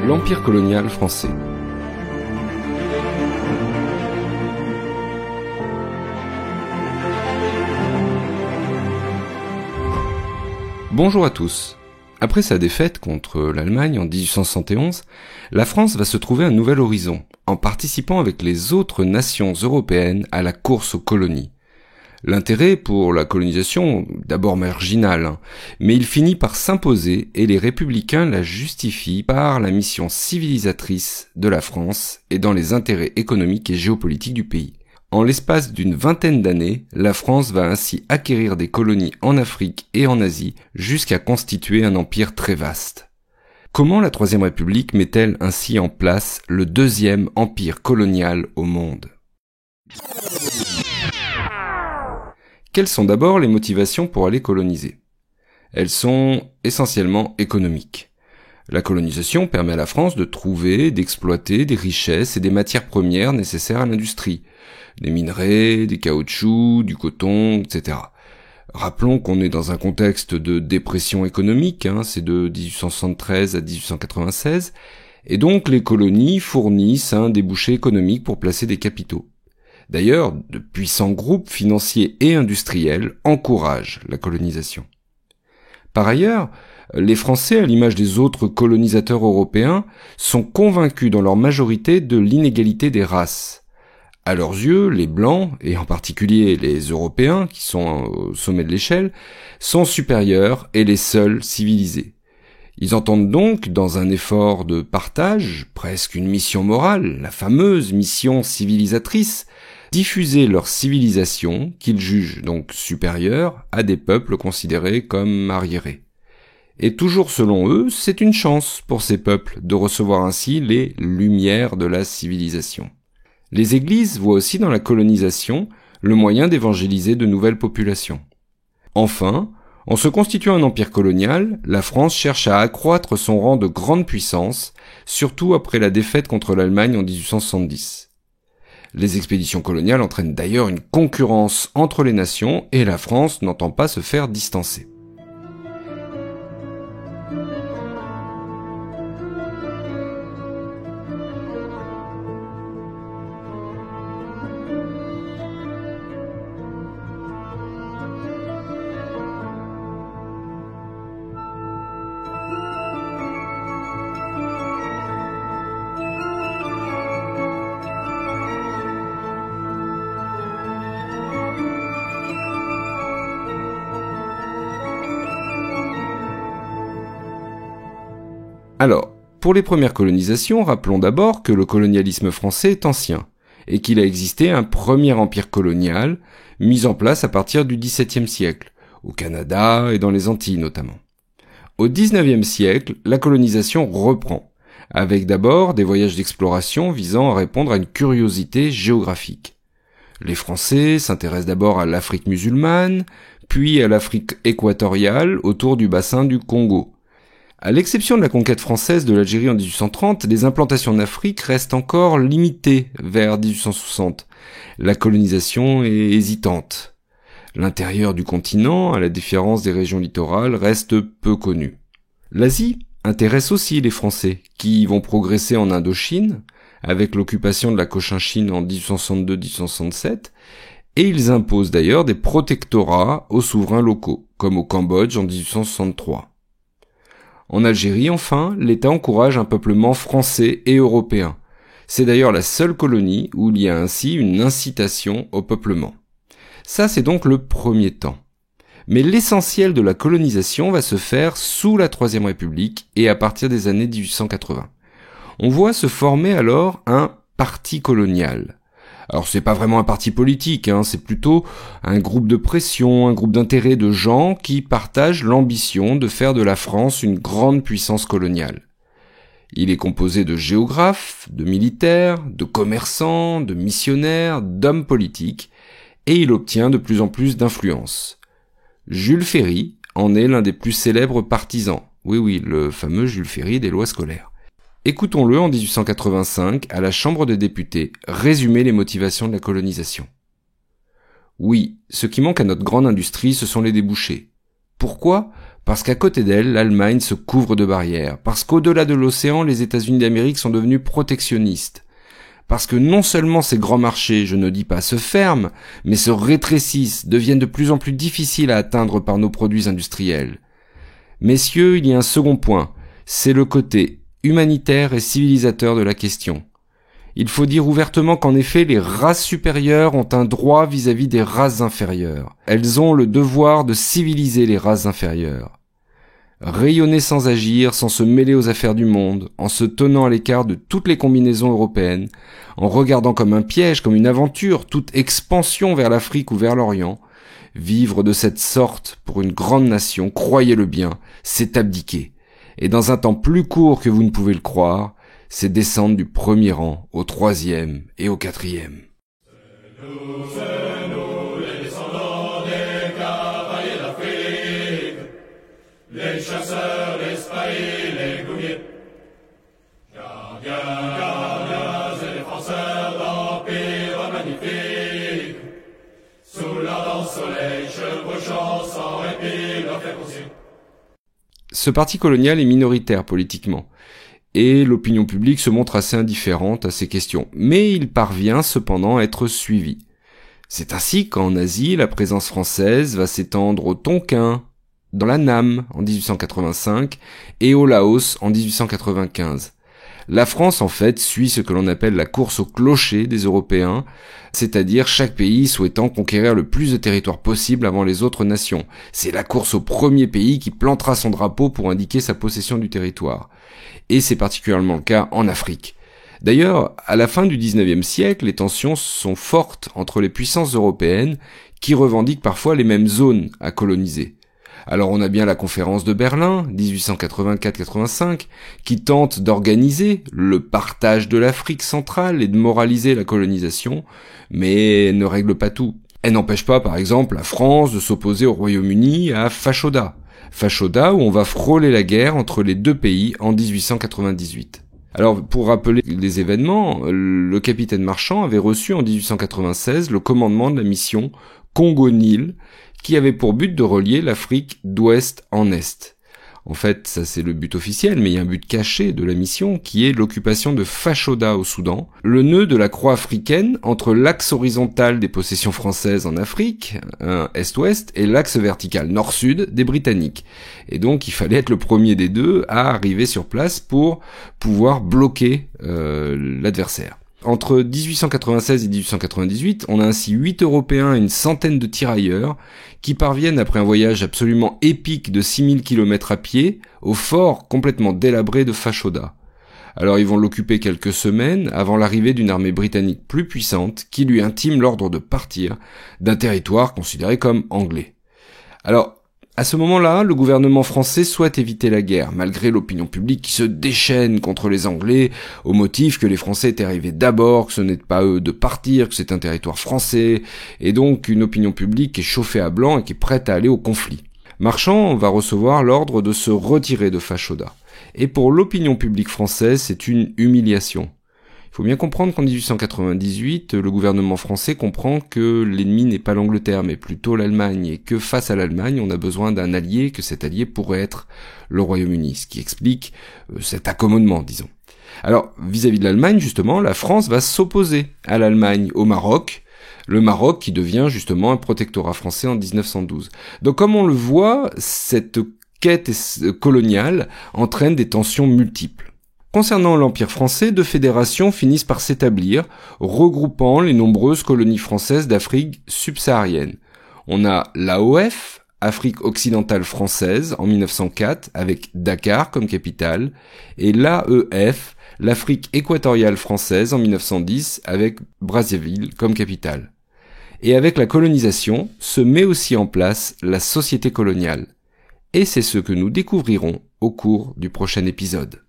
L'Empire colonial français. Bonjour à tous. Après sa défaite contre l'Allemagne en 1871, la France va se trouver un nouvel horizon, en participant avec les autres nations européennes à la course aux colonies. L'intérêt pour la colonisation, d'abord marginal, mais il finit par s'imposer et les républicains la justifient par la mission civilisatrice de la France et dans les intérêts économiques et géopolitiques du pays. En l'espace d'une vingtaine d'années, la France va ainsi acquérir des colonies en Afrique et en Asie jusqu'à constituer un empire très vaste. Comment la Troisième République met-elle ainsi en place le deuxième empire colonial au monde ? Quelles sont d'abord les motivations pour aller coloniser ? Elles sont essentiellement économiques. La colonisation permet à la France de trouver, d'exploiter des richesses et des matières premières nécessaires à l'industrie. Des minerais, des caoutchoucs, du coton, etc. Rappelons qu'on est dans un contexte de dépression économique, c'est de 1873 à 1896, et donc les colonies fournissent un débouché économique pour placer des capitaux. D'ailleurs, de puissants groupes financiers et industriels encouragent la colonisation. Par ailleurs, les Français, à l'image des autres colonisateurs européens, sont convaincus dans leur majorité de l'inégalité des races. À leurs yeux, les Blancs, et en particulier les Européens, qui sont au sommet de l'échelle, sont supérieurs et les seuls civilisés. Ils entendent donc, dans un effort de partage, presque une mission morale, la fameuse mission civilisatrice, diffuser leur civilisation, qu'ils jugent donc supérieure, à des peuples considérés comme arriérés. Et toujours selon eux, c'est une chance pour ces peuples de recevoir ainsi les lumières de la civilisation. Les églises voient aussi dans la colonisation le moyen d'évangéliser de nouvelles populations. Enfin, en se constituant un empire colonial, la France cherche à accroître son rang de grande puissance, surtout après la défaite contre l'Allemagne en 1870. Les expéditions coloniales entraînent d'ailleurs une concurrence entre les nations et la France n'entend pas se faire distancer. Alors, pour les premières colonisations, rappelons d'abord que le colonialisme français est ancien, et qu'il a existé un premier empire colonial, mis en place à partir du XVIIe siècle, au Canada et dans les Antilles notamment. Au XIXe siècle, la colonisation reprend, avec d'abord des voyages d'exploration visant à répondre à une curiosité géographique. Les Français s'intéressent d'abord à l'Afrique musulmane, puis à l'Afrique équatoriale autour du bassin du Congo. À l'exception de la conquête française de l'Algérie en 1830, les implantations en Afrique restent encore limitées vers 1860. La colonisation est hésitante. L'intérieur du continent, à la différence des régions littorales, reste peu connu. L'Asie intéresse aussi les Français, qui vont progresser en Indochine, avec l'occupation de la Cochinchine en 1862-1867, et ils imposent d'ailleurs des protectorats aux souverains locaux, comme au Cambodge en 1863. En Algérie, enfin, l'État encourage un peuplement français et européen. C'est d'ailleurs la seule colonie où il y a ainsi une incitation au peuplement. Ça, c'est donc le premier temps. Mais l'essentiel de la colonisation va se faire sous la Troisième République et à partir des années 1880. On voit se former alors un parti colonial. Alors c'est pas vraiment un parti politique, c'est plutôt un groupe de pression, un groupe d'intérêt de gens qui partagent l'ambition de faire de la France une grande puissance coloniale. Il est composé de géographes, de militaires, de commerçants, de missionnaires, d'hommes politiques, et il obtient de plus en plus d'influence. Jules Ferry en est l'un des plus célèbres partisans. Oui, le fameux Jules Ferry des lois scolaires. Écoutons-le en 1885 à la Chambre des députés résumer les motivations de la colonisation. Oui, ce qui manque à notre grande industrie, ce sont les débouchés. Pourquoi ? Parce qu'à côté d'elle, l'Allemagne se couvre de barrières. Parce qu'au-delà de l'océan, les États-Unis d'Amérique sont devenus protectionnistes. Parce que non seulement ces grands marchés, je ne dis pas se ferment, mais se rétrécissent, deviennent de plus en plus difficiles à atteindre par nos produits industriels. Messieurs, il y a un second point, c'est le côté humanitaire et civilisateur de la question. Il faut dire ouvertement qu'en effet, les races supérieures ont un droit vis-à-vis des races inférieures. Elles ont le devoir de civiliser les races inférieures. Rayonner sans agir, sans se mêler aux affaires du monde, en se tenant à l'écart de toutes les combinaisons européennes, en regardant comme un piège, comme une aventure, toute expansion vers l'Afrique ou vers l'Orient, vivre de cette sorte pour une grande nation, croyez-le bien, c'est abdiquer. Et dans un temps plus court que vous ne pouvez le croire, c'est descendre du premier rang au troisième et au quatrième. C'est nous, les descendants des cavaliers d'Afrique, les chasseurs, les spahis, les goumiers, gardiens et défenseurs d'empire magnifique, sous l'ardent soleil chevauchant sans répit leur fait pousser. Ce parti colonial est minoritaire politiquement, et l'opinion publique se montre assez indifférente à ces questions, mais il parvient cependant à être suivi. C'est ainsi qu'en Asie, la présence française va s'étendre au Tonkin, dans la Nam en 1885, et au Laos en 1895. La France, en fait, suit ce que l'on appelle la course au clocher des Européens, c'est-à-dire chaque pays souhaitant conquérir le plus de territoire possible avant les autres nations. C'est la course au premier pays qui plantera son drapeau pour indiquer sa possession du territoire. Et c'est particulièrement le cas en Afrique. D'ailleurs, à la fin du XIXe siècle, les tensions sont fortes entre les puissances européennes qui revendiquent parfois les mêmes zones à coloniser. Alors on a bien la conférence de Berlin, 1884-85, qui tente d'organiser le partage de l'Afrique centrale et de moraliser la colonisation, mais elle ne règle pas tout. Elle n'empêche pas, par exemple, la France de s'opposer au Royaume-Uni à Fashoda. Fashoda où on va frôler la guerre entre les deux pays en 1898. Alors, pour rappeler les événements, le capitaine Marchand avait reçu en 1896 le commandement de la mission Congo-Nil, qui avait pour but de relier l'Afrique d'ouest en est. En fait, ça c'est le but officiel, mais il y a un but caché de la mission qui est l'occupation de Fashoda au Soudan, le nœud de la croix africaine entre l'axe horizontal des possessions françaises en Afrique, est-ouest, et l'axe vertical nord-sud des Britanniques. Et donc il fallait être le premier des deux à arriver sur place pour pouvoir bloquer l'adversaire. Entre 1896 et 1898, on a ainsi 8 Européens et une centaine de tirailleurs qui parviennent, après un voyage absolument épique de 6000 km à pied, au fort complètement délabré de Fashoda. Alors ils vont l'occuper quelques semaines avant l'arrivée d'une armée britannique plus puissante qui lui intime l'ordre de partir d'un territoire considéré comme anglais. Alors, à ce moment-là, le gouvernement français souhaite éviter la guerre, malgré l'opinion publique qui se déchaîne contre les Anglais, au motif que les Français étaient arrivés d'abord, que ce n'est pas eux de partir, que c'est un territoire français, et donc une opinion publique qui est chauffée à blanc et qui est prête à aller au conflit. Marchand va recevoir l'ordre de se retirer de Fashoda. Et pour l'opinion publique française, c'est une humiliation. Il faut bien comprendre qu'en 1898, le gouvernement français comprend que l'ennemi n'est pas l'Angleterre, mais plutôt l'Allemagne, et que face à l'Allemagne, on a besoin d'un allié, que cet allié pourrait être le Royaume-Uni, ce qui explique cet accommodement, disons. Alors, vis-à-vis de l'Allemagne, justement, la France va s'opposer à l'Allemagne, au Maroc, le Maroc qui devient justement un protectorat français en 1912. Donc, comme on le voit, cette quête coloniale entraîne des tensions multiples. Concernant l'Empire français, deux fédérations finissent par s'établir, regroupant les nombreuses colonies françaises d'Afrique subsaharienne. On a l'AOF, Afrique occidentale française, en 1904, avec Dakar comme capitale, et l'AEF, l'Afrique équatoriale française, en 1910, avec Brazzaville comme capitale. Et avec la colonisation, se met aussi en place la société coloniale. Et c'est ce que nous découvrirons au cours du prochain épisode.